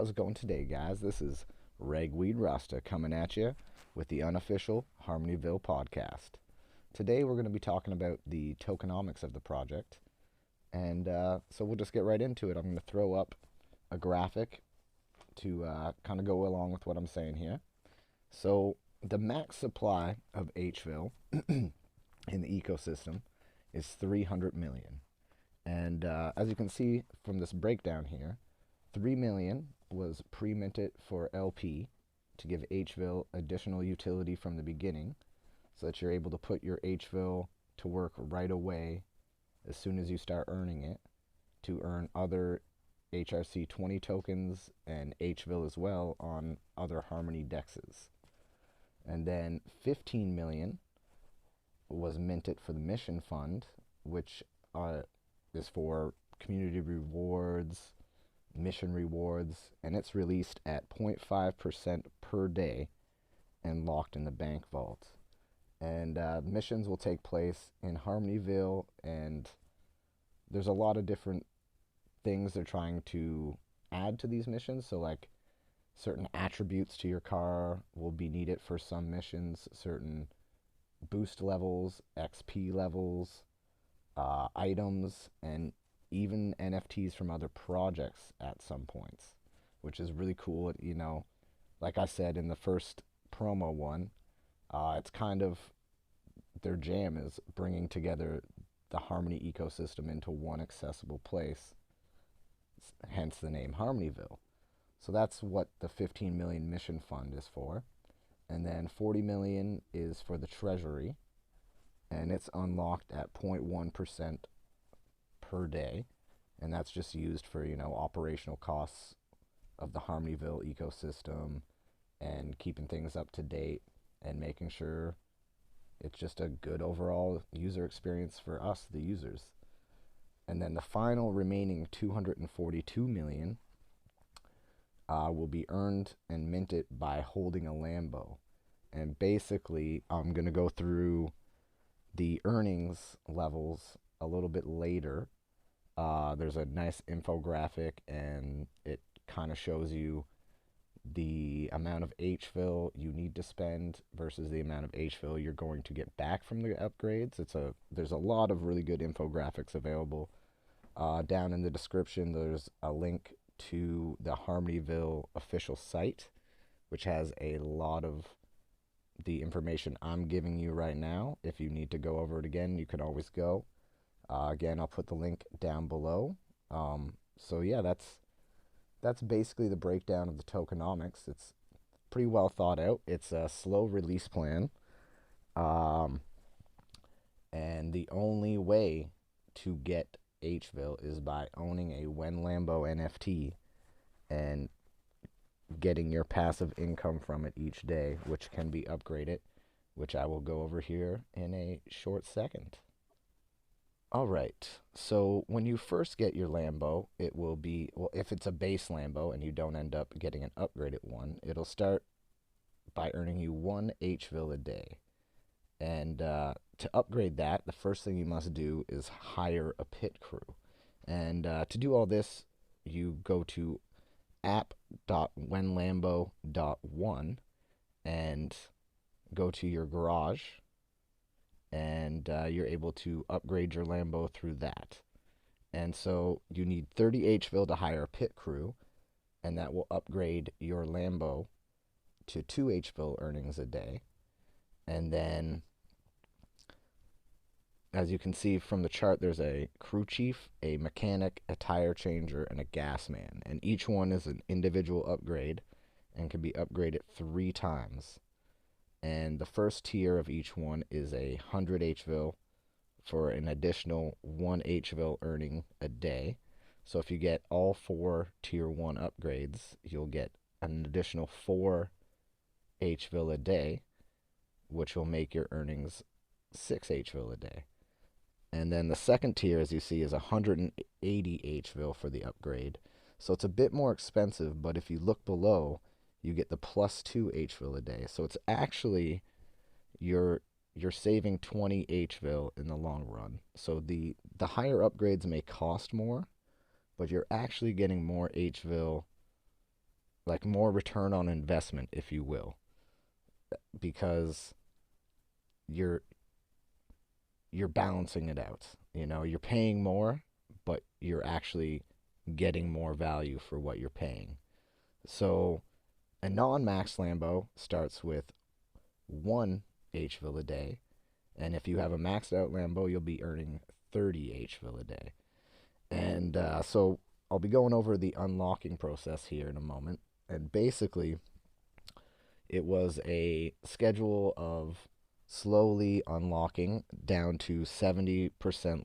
how's it going today, guys? This is Ragweed Rasta coming at you with the unofficial Harmonyville podcast. Today we're going to be talking about the tokenomics of the project, and so we'll just get right into it. I'm going to throw up a graphic to kind of go along with what I'm saying here. So the max supply of Hville in the ecosystem is 300 million. And as you can see from this breakdown here, 3 million was pre-minted for LP to give Hville additional utility from the beginning so that you're able to put your Hville to work right away as soon as you start earning it to earn other HRC20 tokens and Hville as well on other Harmony dexes. And then 15 million was minted for the mission fund, which is for community rewards, mission rewards, and it's released at 0.5% per day and locked in the bank vault. And missions will take place in Harmonyville, and there's a lot of different things they're trying to add to these missions. So like certain attributes to your car will be needed for some missions, certain boost levels, XP levels, items, and even NFTs from other projects at some points, which is really cool. You know, like I said in the first promo one, it's kind of their jam is bringing together the Harmony ecosystem into one accessible place, hence the name Harmonyville. So that's what the 15 million mission fund is for. And then 40 million is for the treasury, and it's unlocked at 0.1% per day, and that's just used for, you know, operational costs of the Harmonyville ecosystem and keeping things up to date and making sure it's just a good overall user experience for us, the users. And then the final remaining 242 million will be earned and minted by holding a Lambo. And basically, I'm going to go through the earnings levels a little bit later. There's a nice infographic, and it kind of shows you the amount of Hville you need to spend versus the amount of Hville you're going to get back from the upgrades. There's a lot of really good infographics available. Down in the description, there's a link to the Harmonyville official site, which has a lot of the information I'm giving you right now. If you need to go over it again, you can always go. Again, I'll put the link down below. So yeah, that's basically the breakdown of the tokenomics. It's pretty well thought out. It's a slow release plan. And the only way to get Hville is by owning a WhenLambo NFT and getting your passive income from it each day, which can be upgraded, which I will go over here in a short second. Alright, so when you first get your Lambo, it will be, well, if it's a base Lambo and you don't end up getting an upgraded one, it'll start by earning you 1 Hville a day. And to upgrade that, the first thing you must do is hire a pit crew. And to do all this, you go to app.wenlambo.one and go to your garage, and you're able to upgrade your Lambo through that. And so you need 30 Hville to hire a pit crew, and that will upgrade your Lambo to 2 Hville earnings a day. And then, as you can see from the chart, there's a crew chief, a mechanic, a tire changer, and a gas man. And each one is an individual upgrade and can be upgraded 3 times. And the first tier of each one is 100 Hville for an additional 1 Hville earning a day. So if you get all 4 tier 1 upgrades, you'll get an additional 4 Hville a day, which will make your earnings 6 Hville a day. And then the second tier, as you see, is 180 Hville for the upgrade. So it's a bit more expensive, but if you look below, you get the plus 2 Hville a day. So it's actually, you're saving 20 Hville in the long run. So the higher upgrades may cost more, but you're actually getting more Hville like more return on investment, if you will, because you're you're balancing it out. You know, you're paying more, but you're actually getting more value for what you're paying. So a non-max Lambo starts with 1 HVIL a day, and if you have a maxed out Lambo, you'll be earning 30 HVIL a day. And so I'll be going over the unlocking process here in a moment. And basically, it was a schedule of slowly unlocking down to 70%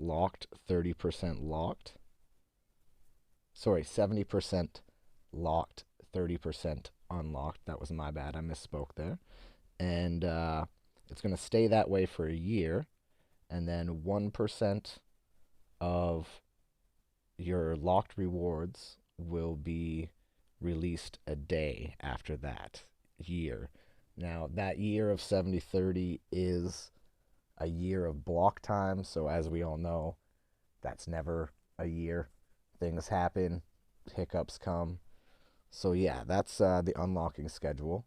locked, 30% locked. Sorry, 70% locked, 30% unlocked. That was my bad. I misspoke there. And it's going to stay that way for a year. And then 1% of your locked rewards will be released a day after that year. Now, that year of 70/30 is a year of block time. So, as we all know, that's never a year. Things happen, hiccups come. So, yeah, that's the unlocking schedule.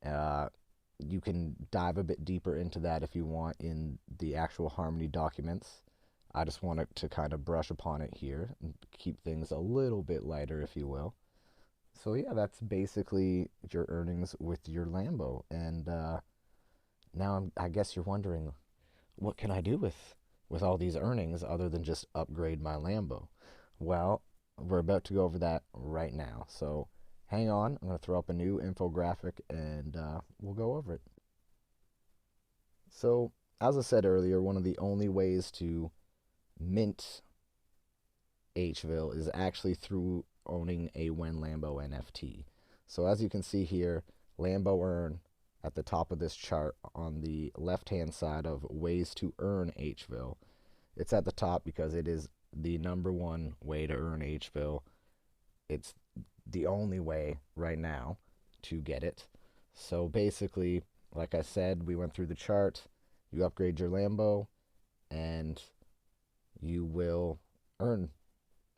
Uh, you can dive a bit deeper into that if you want in the actual Harmony documents. I just wanted to kind of brush upon it here and keep things a little bit lighter, if you will. So yeah, that's basically your earnings with your Lambo. And now I guess you're wondering, what can I do with all these earnings other than just upgrade my Lambo? Well, we're about to go over that right now. So hang on, I'm going to throw up a new infographic and we'll go over it. So as I said earlier, one of the only ways to mint HVIL is actually through owning a When Lambo NFT. So as you can see here, Lambo Earn at the top of this chart on the left-hand side of ways to earn HVIL. It's at the top because it is the #1 way to earn HVIL. It's the only way right now to get it. So basically, like I said, we went through the chart. You upgrade your Lambo and you will earn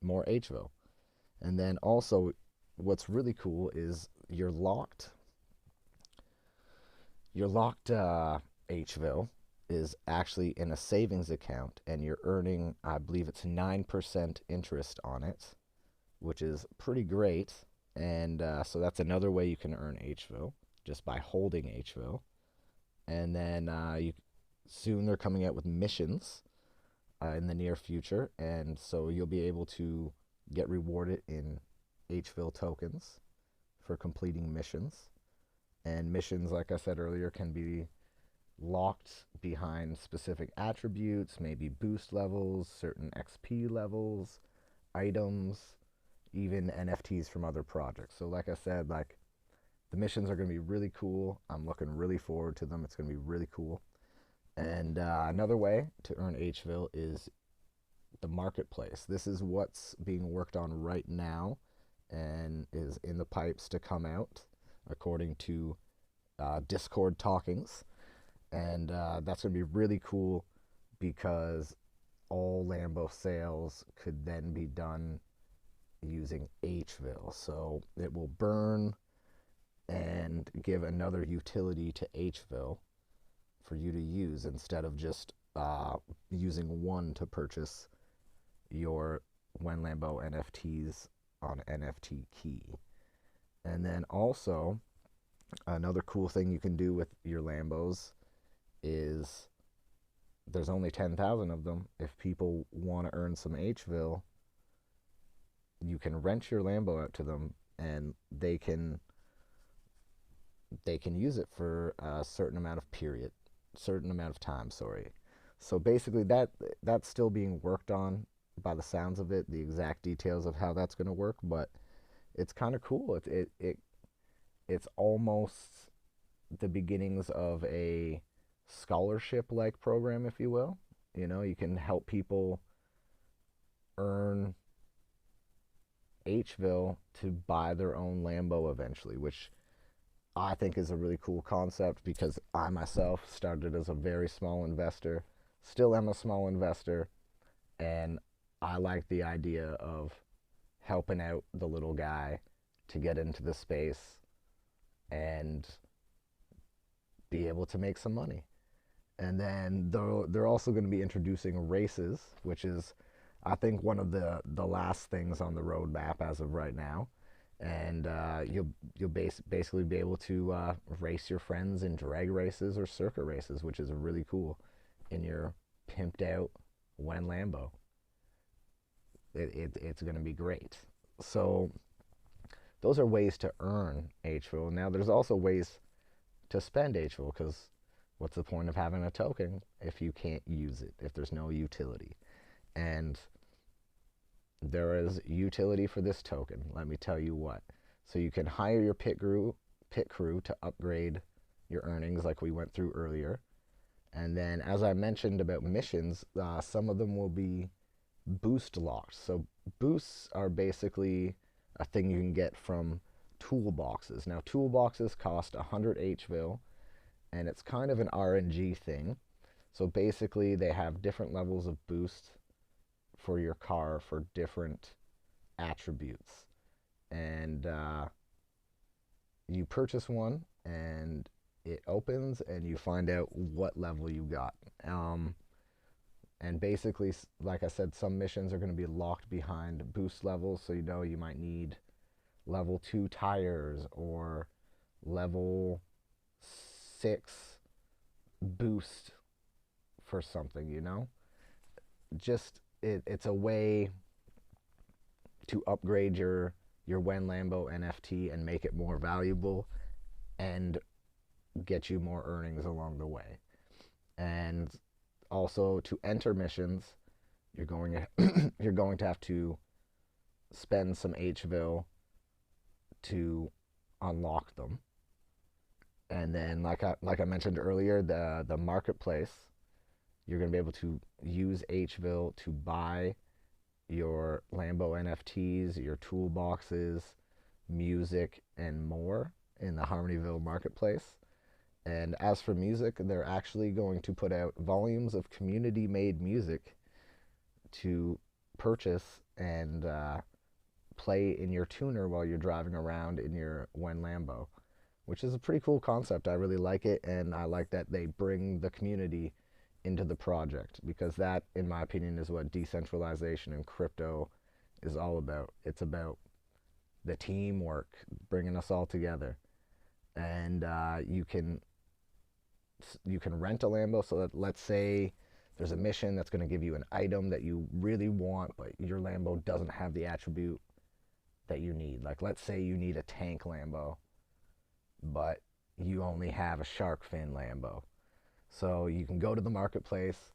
more HVIL. And then also, what's really cool is your locked HVIL is actually in a savings account, and you're earning, I believe it's 9% interest on it, which is pretty great. And so that's another way you can earn HVIL, just by holding HVIL. And then soon they're coming out with missions in the near future, and so you'll be able to get rewarded in HVIL tokens for completing missions. And missions, like I said earlier, can be locked behind specific attributes, maybe boost levels, certain XP levels, items, even NFTs from other projects. So like I said, like the missions are going to be really cool. I'm looking really forward to them. It's going to be really cool. And another way to earn HVIL is the marketplace. This is what's being worked on right now and is in the pipes to come out, according to Discord talkings. And that's going to be really cool because all Lambo sales could then be done using HVIL. So it will burn and give another utility to HVIL for you to use instead of just using one to purchase your When Lambo NFTs on NFT Key. And then also, another cool thing you can do with your Lambos is there's only 10,000 of them. If people want to earn some HVIL, you can rent your Lambo out to them and they can use it for a certain amount of time, sorry. So basically that's still being worked on by the sounds of it, the exact details of how that's going to work, but it's kind of cool. It's almost the beginnings of a scholarship like program, if you will. You know, you can help people earn HVIL to buy their own Lambo eventually, which I think is a really cool concept because I myself started as a very small investor, still am a small investor, and I like the idea of helping out the little guy to get into the space and be able to make some money. And then they're also going to be introducing races, which is, I think, one of the last things on the roadmap as of right now. And you'll basically be able to race your friends in drag races or circuit races, which is really cool, in your pimped out Wen Lambo. It's going to be great. So those are ways to earn HVIL. Now there's also ways to spend HVIL, because what's the point of having a token if you can't use it, if there's no utility? And there is utility for this token, let me tell you what. So you can hire your pit crew to upgrade your earnings like we went through earlier. And then, as I mentioned about missions, some of them will be boost locked. So boosts are basically a thing you can get from toolboxes. Now toolboxes cost 100 HVIL, and it's kind of an RNG thing. So basically they have different levels of boost for your car for different attributes. And you purchase one and it opens and you find out what level you got. And basically, like I said, some missions are going to be locked behind boost levels. So you might need level 2 tires or level 6 boost for something. Just it's a way to upgrade your Wen Lambo NFT and make it more valuable and get you more earnings along the way. And also, to enter missions, you're going to have to spend some HVIL to unlock them. And then, like I mentioned earlier, the marketplace, you're going to be able to use HVIL to buy your Lambo NFTs, your toolboxes, music, and more in the Harmonyville marketplace. And as for music, they're actually going to put out volumes of community-made music to purchase and play in your tuner while you're driving around in your Wen Lambo, which is a pretty cool concept. I really like it, and I like that they bring the community into the project, because that, in my opinion, is what decentralization and crypto is all about. It's about the teamwork, bringing us all together. And you can rent a Lambo. So that, let's say there's a mission that's going to give you an item that you really want, but your Lambo doesn't have the attribute that you need. Like, let's say you need a tank Lambo, but you only have a shark fin Lambo. So you can go to the marketplace,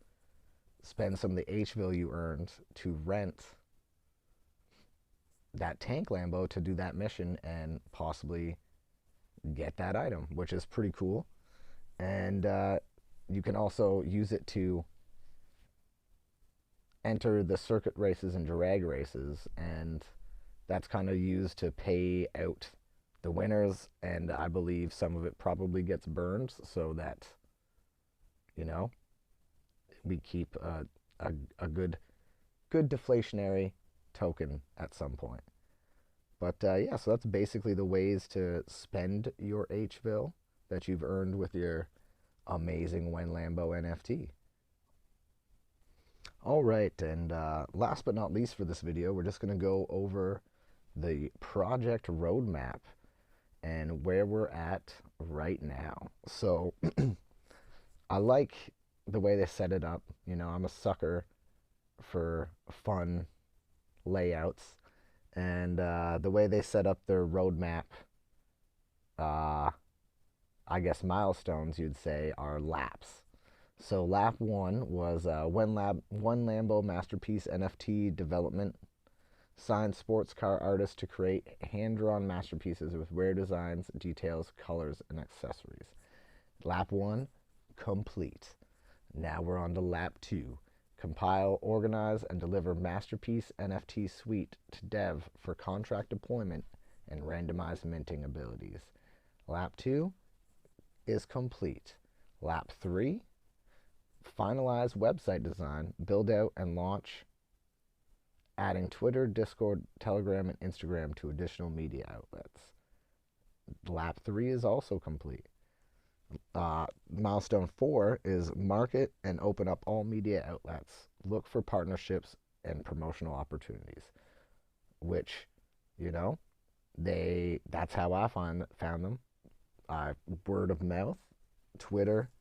spend some of the HVIL you earned to rent that tank Lambo to do that mission and possibly get that item, which is pretty cool. And you can also use it to enter the circuit races and drag races, and that's kind of used to pay out the winners. And I believe some of it probably gets burned so that we keep a good deflationary token at some point. But yeah, so that's basically the ways to spend your HVIL that you've earned with your amazing Wen Lambo NFT. All right, and last but not least for this video, we're just going to go over the project roadmap and where we're at right now. So I like the way they set it up. I'm a sucker for fun layouts, and the way they set up their roadmap, I guess milestones you'd say, are laps. So lap 1 was Wen Lambo Masterpiece NFT development. Signed sports car artists to create hand-drawn masterpieces with rare designs, details, colors, and accessories. Lap 1, complete. Now we're on to lap 2. Compile, organize, and deliver masterpiece NFT suite to dev for contract deployment and randomized minting abilities. Lap 2 is complete. Lap 3, finalize website design, build out and launch adding Twitter, Discord, Telegram, and Instagram to additional media outlets. Lap 3 is also complete. Milestone 4 is market and open up all media outlets. Look for partnerships and promotional opportunities, which, you know, that's how I found them. Word of mouth, Twitter.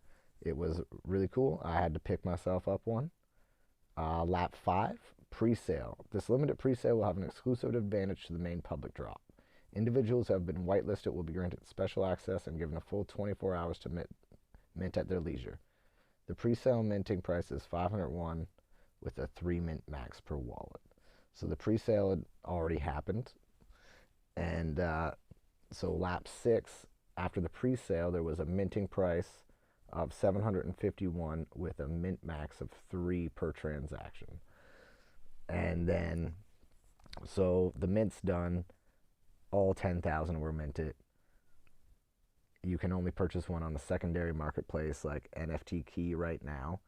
It was really cool. I had to pick myself up one. Lap 5, pre-sale. This limited pre-sale will have an exclusive advantage to the main public drop. Individuals who have been whitelisted will be granted special access and given a full 24 hours to mint at their leisure. The pre-sale minting price is 501 with a 3 mint max per wallet. So the pre-sale had already happened. And so lap 6, after the pre-sale, there was a minting price of 751 with a mint max of 3 per transaction. And then, so the mint's done. All 10,000 were minted. You can only purchase one on the secondary marketplace like NFT Key right now.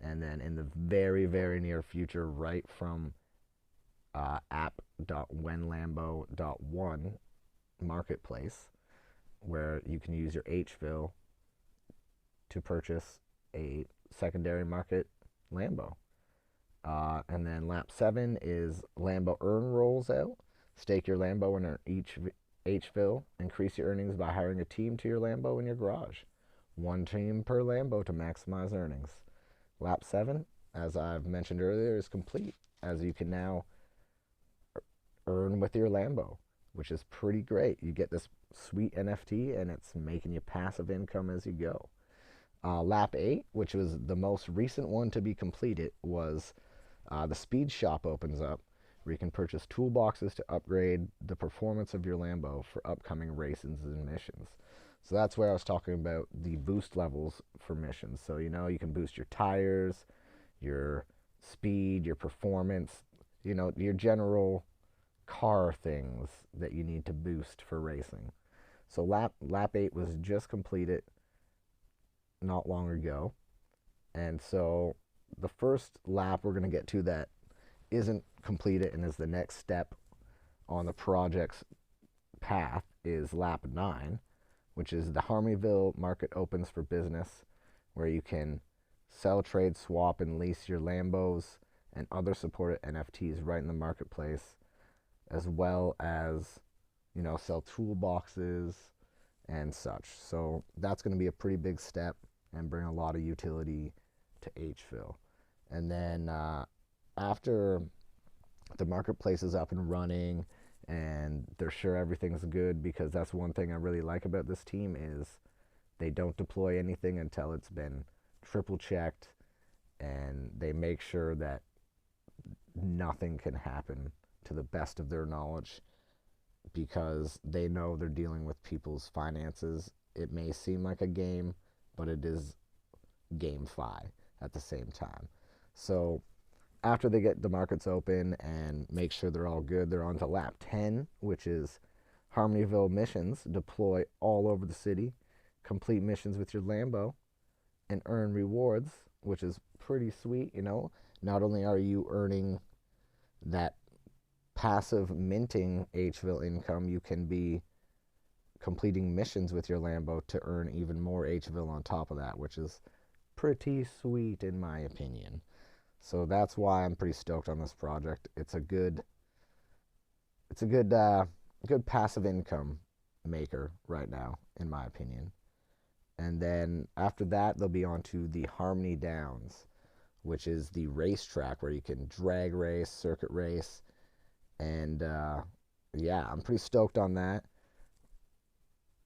And then in the very, very near future, right from app.wenlambo.one marketplace, where you can use your HVIL to purchase a secondary market Lambo. And then lap 7 is Lambo Earn rolls out. Stake your Lambo and earn each HVIL. Increase your earnings by hiring a team to your Lambo in your garage. 1 team per Lambo to maximize earnings. Lap 7, as I've mentioned earlier, is complete, as you can now earn with your Lambo, which is pretty great. You get this sweet NFT, and it's making you passive income as you go. Lap 8, which was the most recent one to be completed, was the Speed Shop opens up, where you can purchase toolboxes to upgrade the performance of your Lambo for upcoming races and missions. So that's where I was talking about the boost levels for missions. So, you can boost your tires, your speed, your performance, your general car things that you need to boost for racing. So lap 8 was just completed not long ago. And so the first lap we're going to get to that isn't completed and is the next step on the project's path is lap 9, which is the Harmonyville market opens for business, where you can sell, trade, swap, and lease your Lambos and other supported NFTs right in the marketplace, as well as, sell toolboxes and such. So that's going to be a pretty big step and bring a lot of utility to HVIL. And then after the marketplace is up and running and they're sure everything's good, because that's one thing I really like about this team is they don't deploy anything until it's been triple checked, and they make sure that nothing can happen to the best of their knowledge, because they know they're dealing with people's finances. It may seem like a game, but it is GameFi at the same time. So after they get the markets open and make sure they're all good, they're on to lap 10, which is Harmonyville missions. Deploy all over the city, complete missions with your Lambo, and earn rewards, which is pretty sweet. Not only are you earning that passive minting HVIL income, you can be completing missions with your Lambo to earn even more HVIL on top of that, which is pretty sweet in my opinion. So that's why I'm pretty stoked on this project. It's a good passive income maker right now, in my opinion. And then after that, they'll be on to the Harmony Downs, which is the racetrack where you can drag race, circuit race, and yeah, I'm pretty stoked on that.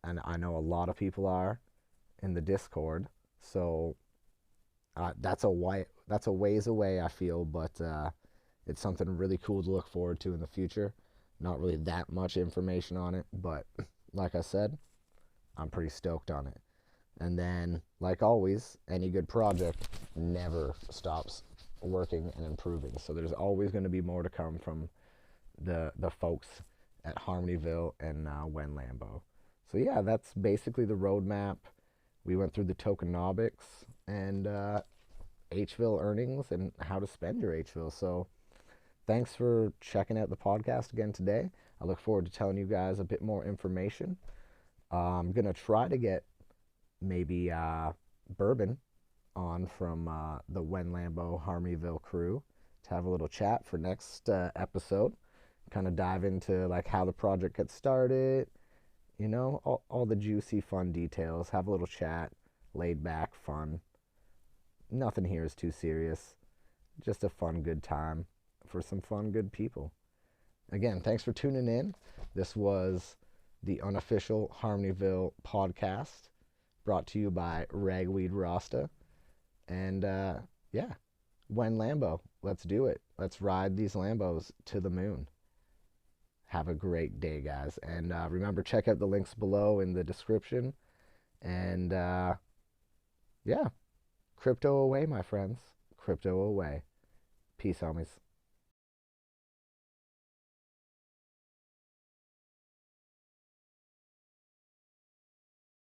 And I know a lot of people are in the Discord, so that's a ways away, I feel, but it's something really cool to look forward to in the future. Not really that much information on it, but like I said, I'm pretty stoked on it. And then, like always, any good project never stops working and improving. So there's always going to be more to come from the folks at Harmonyville and WenLambo. So yeah, that's basically the roadmap. We went through the tokenomics and HVIL earnings and how to spend your HVIL. So thanks for checking out the podcast again today. I look forward to telling you guys a bit more information. I'm going to try to get maybe Bourbon on from the When Lambo Harmonyville crew to have a little chat for next episode. Kind of dive into like how the project gets started, all the juicy, fun details. Have a little chat, laid back, fun. Nothing here is too serious. Just a fun, good time for some fun, good people. Again, thanks for tuning in. This was the unofficial Harmonyville podcast brought to you by Ragweed Rasta. And yeah, when Lambo, let's do it. Let's ride these Lambos to the moon. Have a great day, guys. And remember, check out the links below in the description. And yeah, crypto away, my friends. Crypto away. Peace, homies.